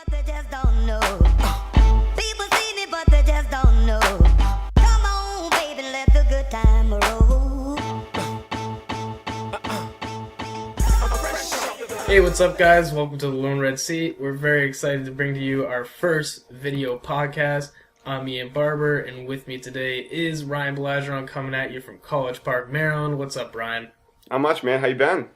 but they just don't know. People see me, but they just don't know. Come on, baby, let the good time roll. Hey, what's up, guys? Welcome to the Lone Red Seat. We're very excited to bring to you our first video podcast. I'm Ian Barber, and with me today is Ryan Belageron coming at you from College Park, Maryland. What's up, Ryan? Not much, man. How you been?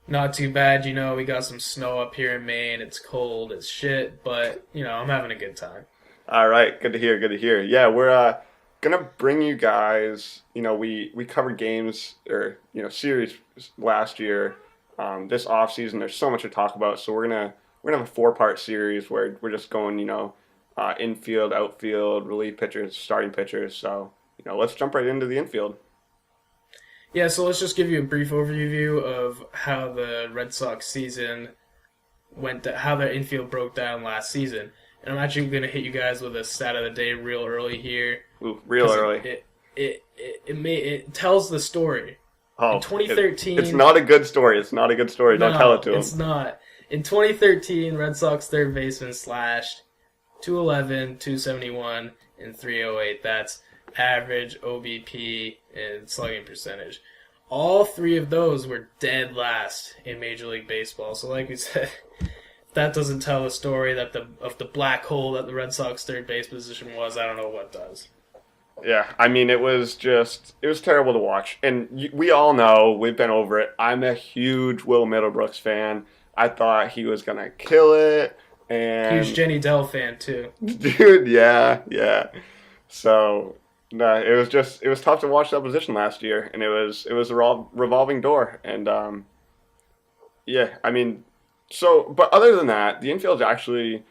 Not too bad. You know, we got some snow up here in Maine. It's cold as shit, but, you know, I'm having a good time. All right. Good to hear. Good to hear. Yeah, we're going to bring you guys, we covered games or, series last year. This offseason, there's so much to talk about, so we're gonna have a 4-part series where we're just going, infield, outfield, relief pitchers, starting pitchers. So, let's jump right into the infield. Yeah, so let's just give you a brief overview of how the Red Sox season went, how the infield broke down last season. And I'm actually going to hit you guys with a stat of the day real early here. Ooh, real early. It tells the story. Oh, in 2013... It's not a good story. It's not a good story. Don't tell it to him. It's not. In 2013, Red Sox third baseman slashed 211, 271, and 308. That's average, OBP, and slugging percentage. All three of those were dead last in Major League Baseball. So like we said, that doesn't tell the story of the black hole that the Red Sox third base position was. I don't know what does. Yeah, I mean, it was terrible to watch. And we all know, we've been over it. I'm a huge Will Middlebrooks fan. I thought he was going to kill it. And huge Jenny Dell fan, too. Dude, yeah. So, no, it was tough to watch that position last year. And it was a revolving door. And, yeah, I mean, but other than that, the infield's actually,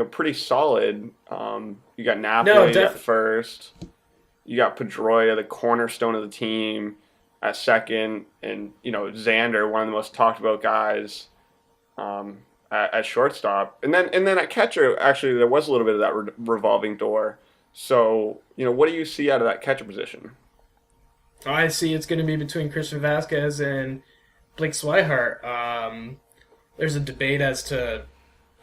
pretty solid. You got Napoli at first. You got Pedroia, the cornerstone of the team, at second, and Xander, one of the most talked about guys, at shortstop, and then at catcher. Actually, there was a little bit of that revolving door. So what do you see out of that catcher position? I see it's going to be between Christian Vasquez and Blake Swihart. There's a debate as to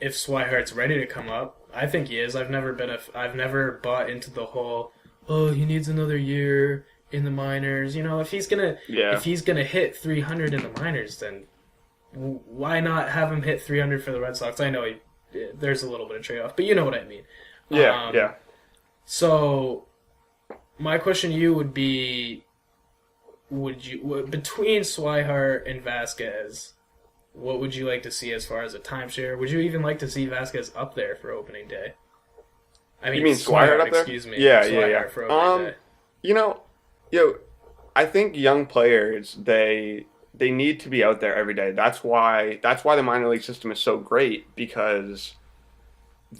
if Swihart's ready to come up. I think he is. I've never bought into the whole, oh, he needs another year in the minors. If he's gonna hit 300 in the minors, then why not have him hit 300 for the Red Sox? I know there's a little bit of trade-off, but you know what I mean. Yeah. So my question to you would be, between Swihart and Vasquez, what would you like to see as far as a timeshare? Would you even like to see Vasquez up there for opening day? I mean, you mean Swihart up there? Excuse me. Yeah. For opening day. I think young players, they need to be out there every day. That's why the minor league system is so great, because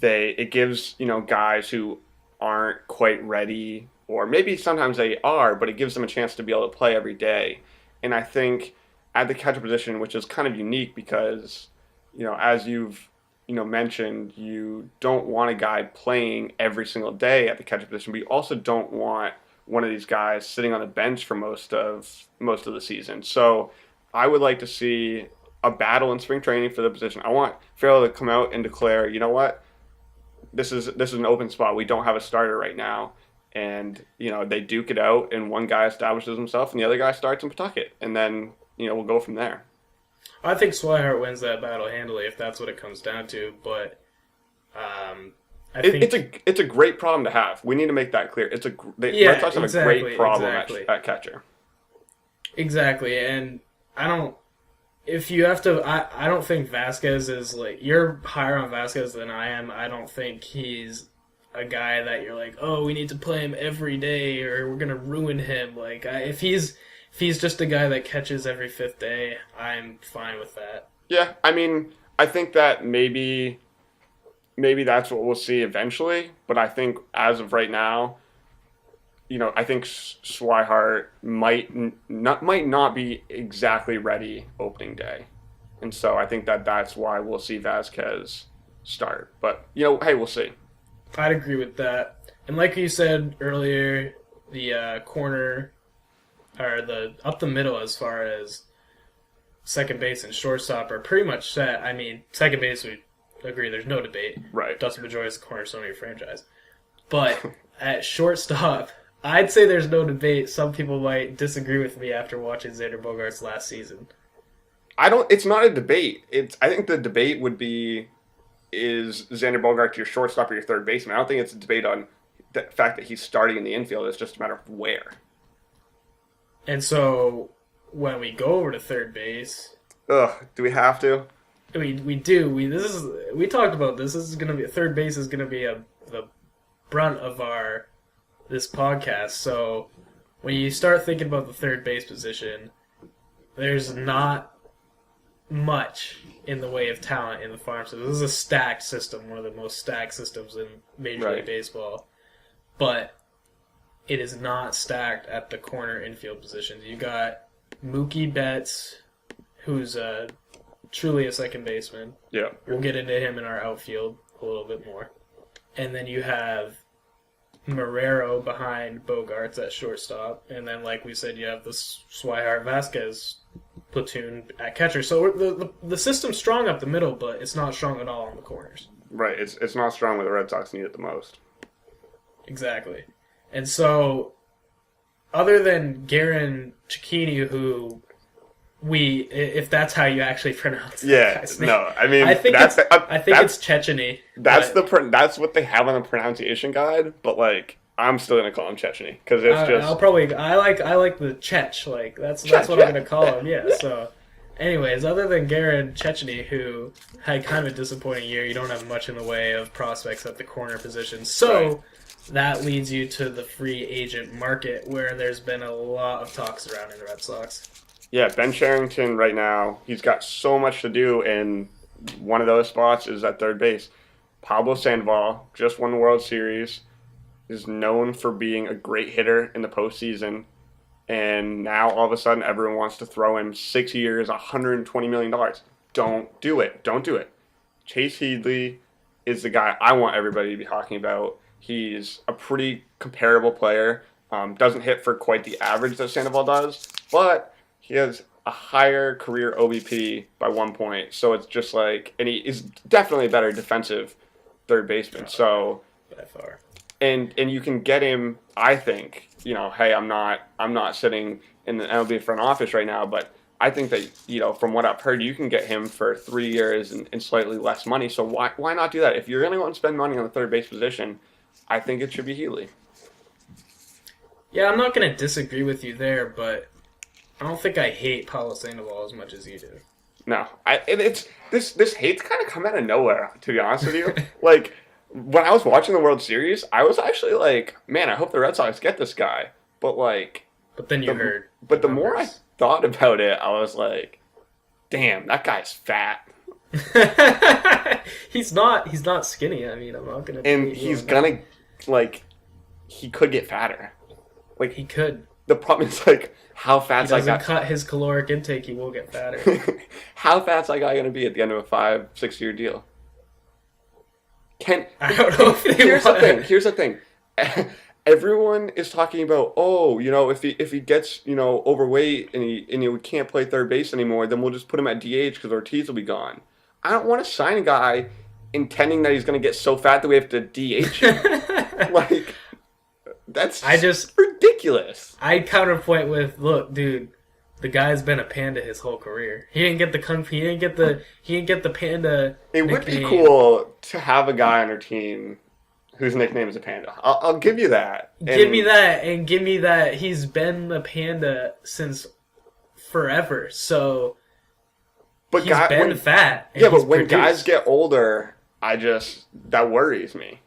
it gives, guys who aren't quite ready, or maybe sometimes they are, but it gives them a chance to be able to play every day. And I think at the catcher position, which is kind of unique because, as you've mentioned, you don't want a guy playing every single day at the catcher position, but you also don't want one of these guys sitting on the bench for most of the season. So I would like to see a battle in spring training for the position. I want Farrell to come out and declare, you know what, this is an open spot. We don't have a starter right now. And, they duke it out, and one guy establishes himself, and the other guy starts in Pawtucket. And then, we'll go from there. I think Swihart wins that battle handily if that's what it comes down to, but I think it's a great problem to have. We need to make that clear. Red Sox have a great problem at catcher. Exactly, and I don't think Vasquez is you're higher on Vasquez than I am. I don't think he's a guy that you're like, oh, we need to play him every day or we're gonna ruin him. If he's just a guy that catches every fifth day, I'm fine with that. Yeah, I mean, I think that maybe that's what we'll see eventually, but I think as of right now, I think Swihart might not be exactly ready opening day. And so I think that's why we'll see Vasquez start. But, hey, we'll see. I'd agree with that. And like you said earlier, the corner, or up the middle as far as second base and shortstop are pretty much set. I mean, second base, agree. There's no debate. Right. Dustin Pedroia is the cornerstone of your franchise. But at shortstop, I'd say there's no debate. Some people might disagree with me after watching Xander Bogaerts last season. It's not a debate. I think the debate would be, is Xander Bogaerts your shortstop or your third baseman? I don't think it's a debate on the fact that he's starting in the infield. It's just a matter of where. And so when we go over to third base, do we have to? we do. We talked about this. This is going to be third base is going to be the brunt of this podcast. So when you start thinking about the third base position, there's not much in the way of talent in the farm system. This is a stacked system, one of the most stacked systems in Major League Baseball. But it is not stacked at the corner infield positions. You got Mookie Betts, who's truly a second baseman. Yeah. We'll get into him in our outfield a little bit more. And then you have Marrero behind Bogaerts at shortstop. And then, like we said, you have the Swihart-Vasquez platoon at catcher. So the system's strong up the middle, but it's not strong at all on the corners. Right. It's not strong where the Red Sox need it the most. Exactly. And so, other than Garen Cecchini, who if that's how you actually pronounce the guy's name. No, I mean, I think it's Checheny. That's what they have on the pronunciation guide, but like, I'm still gonna call him Checheny because it's just. I like the Chech, like that's what I'm gonna call him. Yeah. So, anyways, other than Garen Ceccheny, who had kind of a disappointing year, you don't have much in the way of prospects at the corner position. So. Right. That leads you to the free agent market, where there's been a lot of talk surrounding the Red Sox. Yeah, Ben Cherington right now, he's got so much to do, and one of those spots is at third base. Pablo Sandoval just won the World Series, is known for being a great hitter in the postseason, and now all of a sudden everyone wants to throw him 6 years, $120 million. Don't do it. Don't do it. Chase Headley is the guy I want everybody to be talking about. He's a pretty comparable player. Doesn't hit for quite the average that Sandoval does, but he has a higher career OBP by 1 point. So it's just like, and he is definitely a better defensive third baseman. So by far, and you can get him. I think, hey, I'm not sitting in the MLB front office right now, but I think that from what I've heard, you can get him for 3 years and slightly less money. So why not do that? If you're going to go and spend money on the third base position, I think it should be Headley. Yeah, I'm not going to disagree with you there, but I don't think I hate Pablo Sandoval as much as you do. No, this hate's kind of come out of nowhere, to be honest with you. Like, when I was watching the World Series, I was actually like, man, I hope the Red Sox get this guy. But then you heard. But the more I thought about it, I was like, damn, that guy's fat. He's not skinny. I mean, I'm not gonna. And he's gonna, he could get fatter. Like, he could. The problem is, like, how fat's that guy? He doesn't cut his caloric intake, he will get fatter. How fat's that guy gonna be at the end of a 5-6 year deal? I don't know if Here's the thing. Everyone is talking about, if he gets, overweight and he can't play third base anymore, then we'll just put him at DH because Ortiz will be gone. I don't want to sign a guy intending that he's going to get so fat that we have to DH him. That's ridiculous. I counterpoint with, look, dude, the guy's been a panda his whole career. He didn't get the panda. It would be cool to have a guy on our team whose nickname is a panda. I'll give you that. Give me that he's been a panda since forever. So he's been fat. Yeah, but when guys get older, that worries me.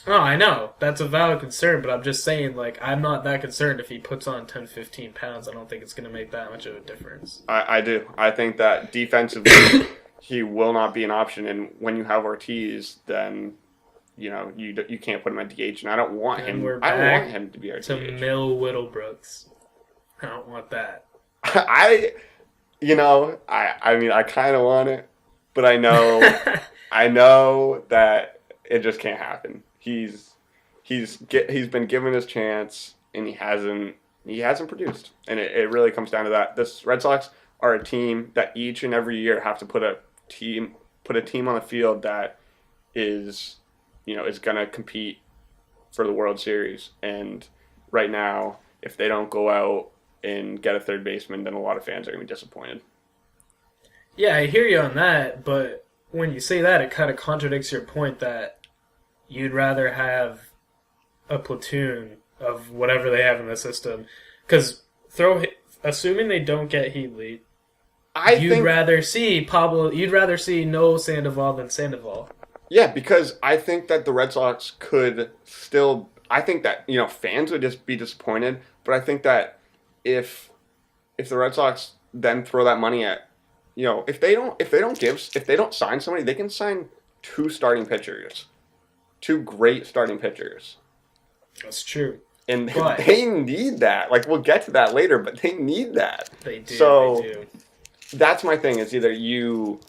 Oh, I know. That's a valid concern, but I'm just saying, I'm not that concerned if he puts on 10, 15 pounds. I don't think it's going to make that much of a difference. I do. I think that defensively, he will not be an option, and when you have Ortiz, then you can't put him at DH, and I don't want him. I don't want him to be our DH. To Mill Whittlebrooks. I don't want that. I mean, I kind of want it, but I know that it just can't happen. He's been given his chance, and he hasn't produced, and it really comes down to that. This Red Sox are a team that each and every year have to put a team put a team on the field that is going to compete for the World Series. And right now, if they don't go out and get a third baseman, then a lot of fans are going to be disappointed. Yeah, I hear you on that, but when you say that, it kind of contradicts your point that you'd rather have a platoon of whatever they have in the system. Because assuming they don't get Heatley, you'd rather see no Sandoval than Sandoval. Yeah, because I think that the Red Sox could still. I think that fans would just be disappointed, but I think that if the Red Sox then throw that money at, if they don't sign somebody, they can sign two great starting pitchers. That's true. And they need that. Like, we'll get to that later, but they need that. They do. So they do. That's my thing. Is either you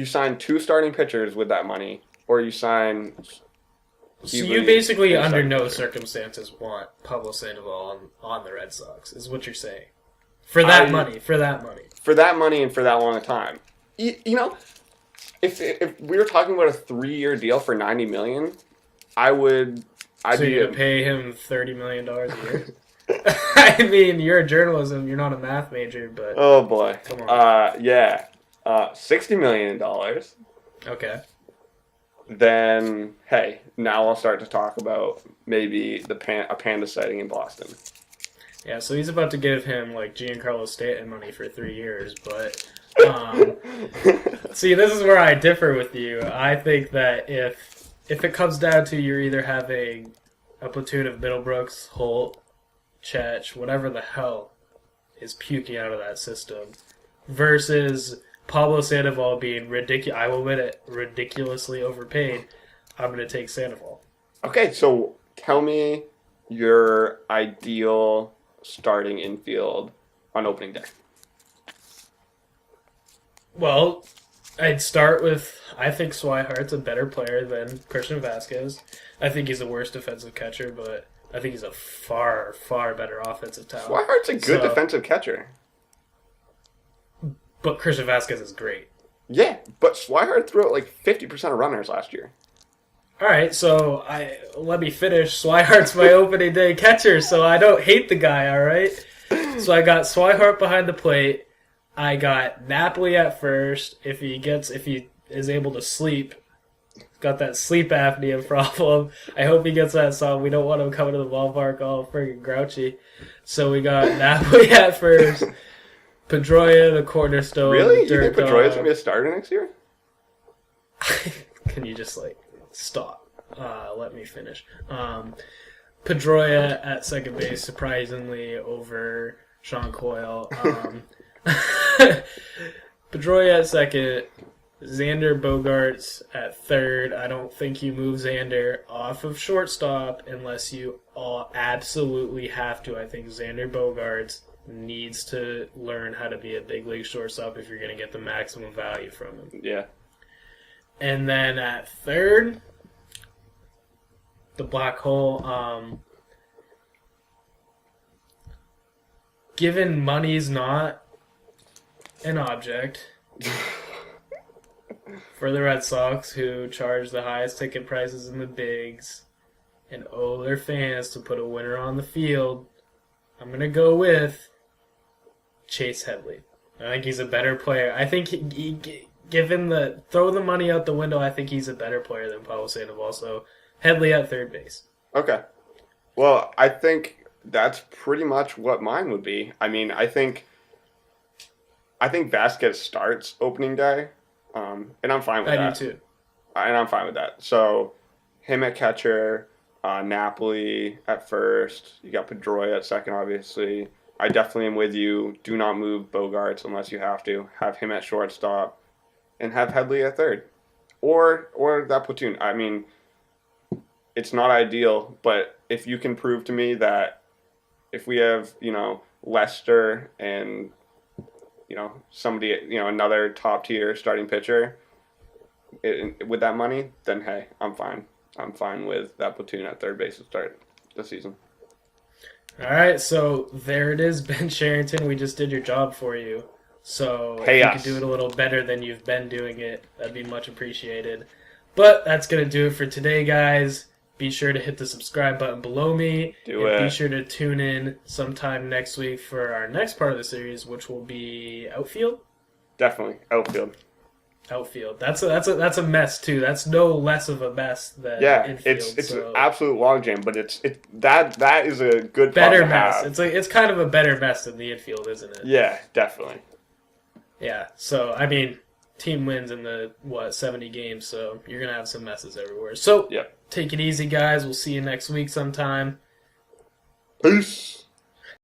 sign two starting pitchers with that money, or you sign. So you basically, under no circumstances, want Pablo Sandoval on the Red Sox, is what you're saying. For that money. For that money and for that long a time. If we were talking about a 3-year deal for $90 million, I'd you'd pay him $30 million a year? I mean, you're a journalism, you're not a math major, but... Oh, boy. Come on. Yeah. $60 million. Okay. Then, hey, now I'll start to talk about maybe a panda sighting in Boston. Yeah, so he's about to give him, like, Giancarlo Stanton money for 3 years, but... see, this is where I differ with you. I think that if it comes down to you're either having a platoon of Middlebrooks, Holt, Chech, whatever the hell is puking out of that system, versus Pablo Sandoval being I will admit it, ridiculously overpaid, I'm going to take Sandoval. Okay, so tell me your ideal starting infield on opening day. Well, I'd start with, I think Swihart's a better player than Christian Vasquez. I think he's a worse defensive catcher, but I think he's a far, far better offensive talent. Swihart's a good defensive catcher. But Christian Vasquez is great. Yeah, but Swihart threw out like 50% of runners last year. All right, so let me finish. Swihart's my opening day catcher, so I don't hate the guy, all right? So I got Swihart behind the plate. I got Napoli at first. If he is able to sleep, got that sleep apnea problem. I hope he gets that song. We don't want him coming to the ballpark all friggin' grouchy. So we got Napoli at first. Pedroia, the cornerstone. Really? You think Pedroia's going to be a starter next year? Can you just, stop? Let me finish. Pedroia at second base, surprisingly, over Sean Coyle. Pedroia at second. Xander Bogaerts at third. I don't think you move Xander off of shortstop unless you all absolutely have to. I think Xander Bogaerts needs to learn how to be a big league shortstop if you're going to get the maximum value from him. Yeah. And then at third, the black hole. Given money's not an object for the Red Sox, who charge the highest ticket prices in the bigs and owe their fans to put a winner on the field, I'm going to go with Chase Headley. I think he's a better player. I think throw the money out the window, I think he's a better player than Pablo Sandoval. So Headley at third base. Okay. Well, I think that's pretty much what mine would be. I mean, I think Vasquez starts opening day, and I'm fine with that. I do too. And I'm fine with that. So him at catcher, Napoli at first. You got Pedroia at second, obviously. I definitely am with you. Do not move Bogaerts unless you have to. Have him at shortstop, and have Headley at third, or that platoon. I mean, it's not ideal, but if you can prove to me that if we have Lester and somebody another top tier starting pitcher with that money, then hey, I'm fine. I'm fine with that platoon at third base to start the season. All right, so there it is, Ben Sherrington. We just did your job for you. So Pay if you us. could do it a little better than you've been doing it, that'd be much appreciated. But that's going to do it for today, guys. Be sure to hit the subscribe button below me. Do and it. Be sure to tune in sometime next week for our next part of the series, which will be Outfield. Definitely outfield. Outfield. That's a mess too. That's no less of a mess than Yeah, infield. it's so. an absolute logjam, but that is a good Better problem to mess. have. It's kind of a better mess than the infield, isn't it? Yeah, definitely. Yeah. So I mean, team wins in the 70 games, so you're gonna have some messes everywhere. So Yep. take it easy, guys. We'll see you next week sometime. Peace.